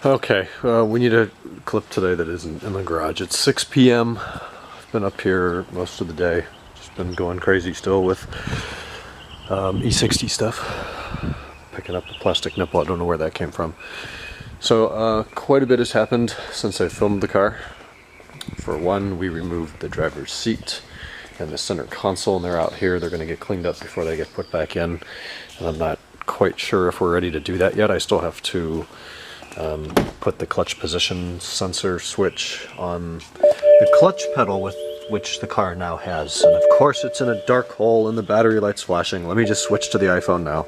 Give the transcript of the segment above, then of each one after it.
Okay, we need a clip today that isn't in the garage. It's 6 p.m. I've been up here most of the day. Just been going crazy still with E60 stuff. Picking up the plastic nipple. I don't know where that came from. So quite a bit has happened since I filmed the car. For one, we removed the driver's seat and the center console, and they're out here. They're going to get cleaned up before they get put back in. And I'm not quite sure if we're ready to do that yet. I still have to put the clutch position sensor switch on the clutch pedal with which the car now has. And of course it's in a dark hole and the battery light's flashing. Let me just switch to the iPhone now.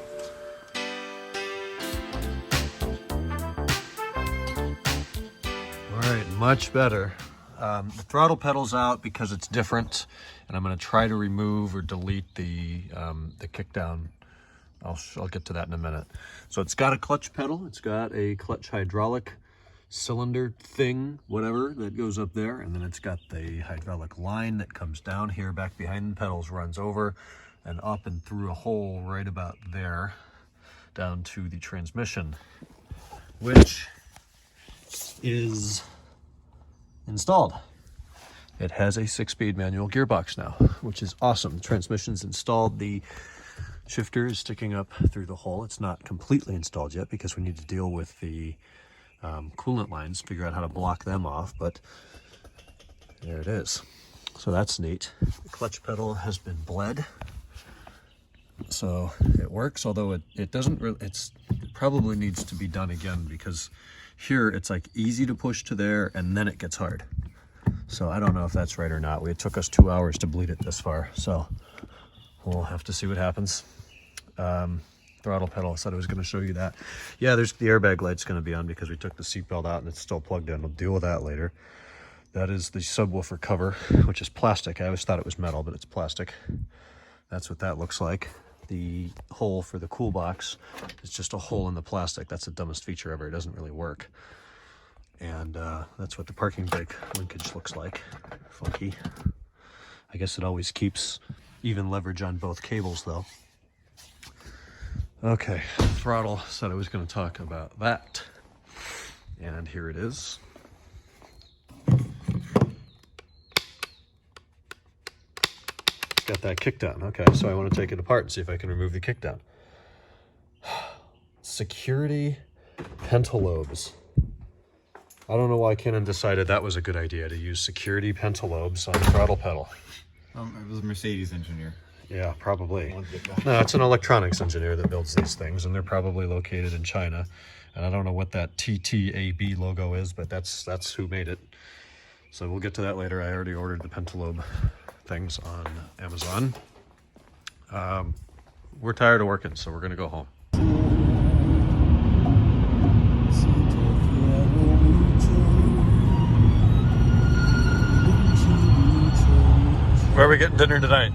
Alright, much better. The throttle pedal's out because it's different, and I'm going to try to remove or delete the kick down. I'll get to that in a minute. So it's got a clutch pedal, it's got a clutch hydraulic cylinder thing, whatever, that goes up there, and then it's got the hydraulic line that comes down here, back behind the pedals, runs over and up and through a hole right about there, down to the transmission, which is installed. It has a 6-speed manual gearbox now, which is awesome. The transmission's installed. The shifter is sticking up through the hole. It's not completely installed yet because we need to deal with the coolant lines, figure out how to block them off, but there it is. So that's neat. The clutch pedal has been bled, so it works, although it doesn't really, it probably needs to be done again, because here it's like easy to push to there and then it gets hard. So I don't know if that's right or not. It took us 2 hours to bleed it this far, so we'll have to see what happens. Throttle pedal, I said I was going to show you that. Yeah, there's the airbag light's going to be on because we took the seatbelt out and it's still plugged in. We'll deal with that later. That is the subwoofer cover, which is plastic. I always thought it was metal, but it's plastic. That's what that looks like. The hole for the cool box is just a hole in the plastic. That's the dumbest feature ever. It doesn't really work. And that's what the parking brake linkage looks like. Funky. I guess it always keeps even leverage on both cables though. Okay, throttle, said I was going to talk about that. And here it is. Got that kick down. Okay, so I want to take it apart and see if I can remove the kick down. Security pentalobes. I don't know why Canon decided that was a good idea to use security pentalobes on the throttle pedal. It was a Mercedes engineer. Yeah, probably. No, it's an electronics engineer that builds these things, and they're probably located in China. And I don't know what that TTAB logo is, but that's who made it. So we'll get to that later. I already ordered the pentalobe things on Amazon. We're tired of working, so we're going to go home. Where are we getting dinner tonight?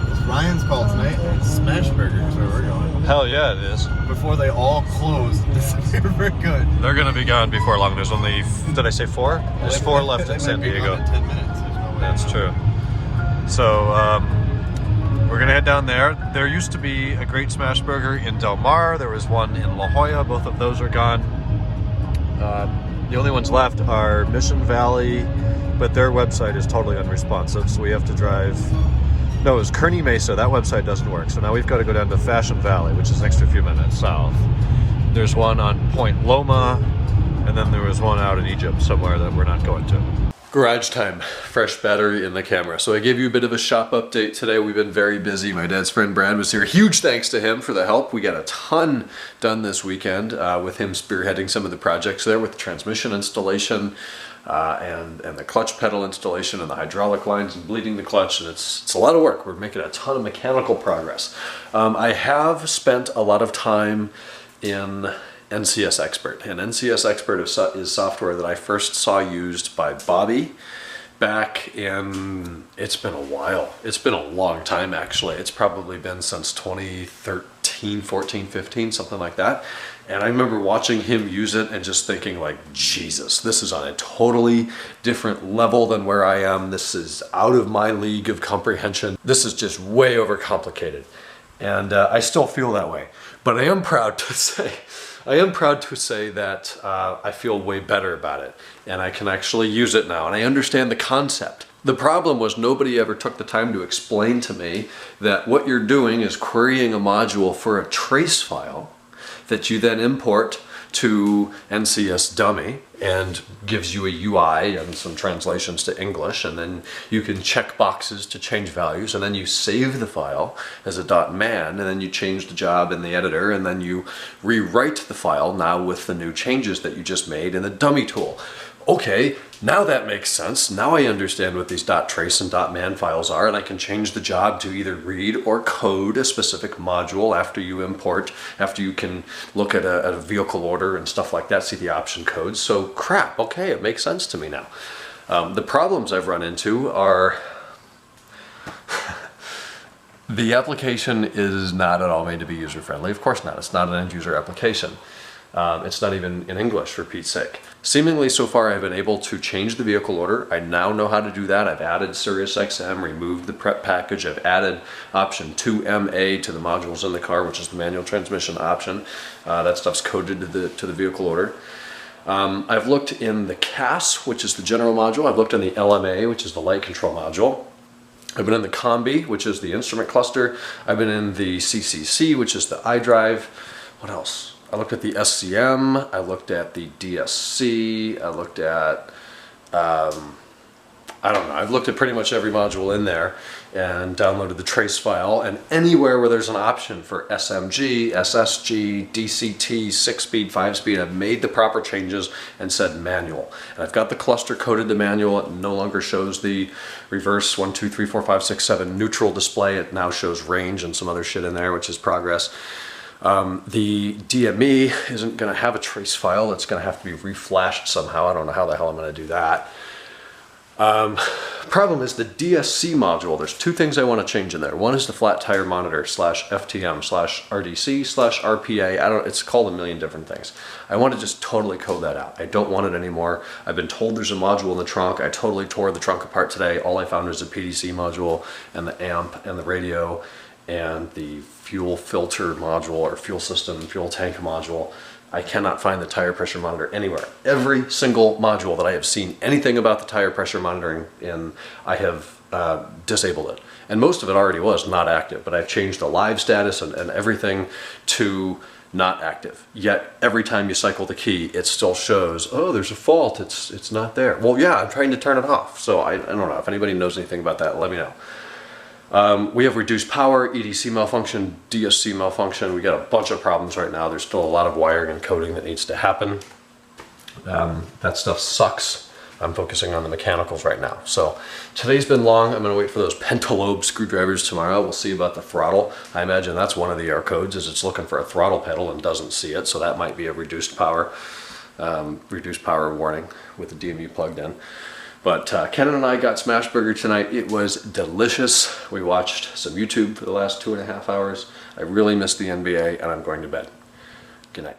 It's Ryan's call tonight. It's Smash Burgers where we're going. Hell yeah, it is. Before they all close, they're very good. They're going to be gone before long. There's only, did I say 4? There's 4 left in San Diego. In 10 minutes. There's no way. That's true. So we're going to head down there. There used to be a great Smash Burger in Del Mar. There was one in La Jolla. Both of those are gone. The only ones left are Mission Valley, but their website is totally unresponsive, so we have to drive. No, it was Kearney Mesa. That website doesn't work, so now we've got to go down to Fashion Valley, which is an extra few minutes south. There's one on Point Loma, and then there was one out in Egypt somewhere that we're not going to. Garage time. Fresh battery in the camera. So I gave you a bit of a shop update today. We've been very busy. My dad's friend Brad was here. Huge thanks to him for the help. We got a ton done this weekend with him spearheading some of the projects there with the transmission installation and the clutch pedal installation and the hydraulic lines and bleeding the clutch, and it's a lot of work. We're making a ton of mechanical progress. I have spent a lot of time in NCS Expert, and NCS Expert is software that I first saw used by Bobby back in, it's been a while. It's been a long time actually. It's probably been since 2013, 14, 15, something like that. And I remember watching him use it and just thinking like, Jesus, this is on a totally different level than where I am. This is out of my league of comprehension. This is just way overcomplicated. And I still feel that way. But I am proud to say I am proud to say that I feel way better about it, and I can actually use it now, and I understand the concept. The problem was nobody ever took the time to explain to me that what you're doing is querying a module for a trace file that you then import to NCS Dummy and gives you a UI and some translations to English, and then you can check boxes to change values, and then you save the file as a .man, and then you change the job in the editor, and then you rewrite the file now with the new changes that you just made in the Dummy tool. Okay, now that makes sense. Now I understand what these .trace and .man files are, and I can change the job to either read or code a specific module after you import, after you can look at a vehicle order and stuff like that, see the option codes. So crap, okay, it makes sense to me now. The problems I've run into are the application is not at all made to be user-friendly. Of course not. It's not an end-user application. It's not even in English, for Pete's sake. Seemingly so far I've been able to change the vehicle order. I now know how to do that. I've added SiriusXM, removed the prep package. I've added option 2MA to the modules in the car, which is the manual transmission option. That stuff's coded to the vehicle order. I've looked in the CAS, which is the general module. I've looked in the LMA, which is the light control module. I've been in the Combi, which is the instrument cluster. I've been in the CCC, which is the iDrive. What else? I looked at the SCM, I looked at the DSC, I looked at, I don't know, I've looked at pretty much every module in there and downloaded the trace file, and anywhere where there's an option for SMG, SSG, DCT, 6-speed, 5-speed, I've made the proper changes and said manual. And I've got the cluster coded to manual. It no longer shows the reverse 1, 2, 3, 4, 5, 6, 7 neutral display. It now shows range and some other shit in there, which is progress. The DME isn't going to have a trace file. It's going to have to be reflashed somehow. I don't know how the hell I'm going to do that. Problem is the DSC module. There's two things I want to change in there. One is the flat tire monitor /FTM/RDC/RPA. It's called a million different things. I want to just totally code that out. I don't want it anymore. I've been told there's a module in the trunk. I totally tore the trunk apart today. All I found was a PDC module and the amp and the radio and the fuel filter module or fuel system, fuel tank module. I cannot find the tire pressure monitor anywhere. Every single module that I have seen anything about the tire pressure monitoring in, I have disabled it. And most of it already was not active, but I've changed the live status and everything to not active. Yet every time you cycle the key, it still shows, oh, there's a fault, it's not there. Well, yeah, I'm trying to turn it off. So I don't know, if anybody knows anything about that, let me know. We have reduced power, EDC malfunction, DSC malfunction. We got a bunch of problems right now. There's still a lot of wiring and coding that needs to happen. That stuff sucks. I'm focusing on the mechanicals right now. So today's been long. I'm going to wait for those pentalobe screwdrivers tomorrow. We'll see about the throttle. I imagine that's one of the error codes, is it's looking for a throttle pedal and doesn't see it. So that might be a reduced power warning with the DMU plugged in. But Kenan and I got Smashburger tonight. It was delicious. We watched some YouTube for the last 2.5 hours. I really missed the NBA, and I'm going to bed. Good night.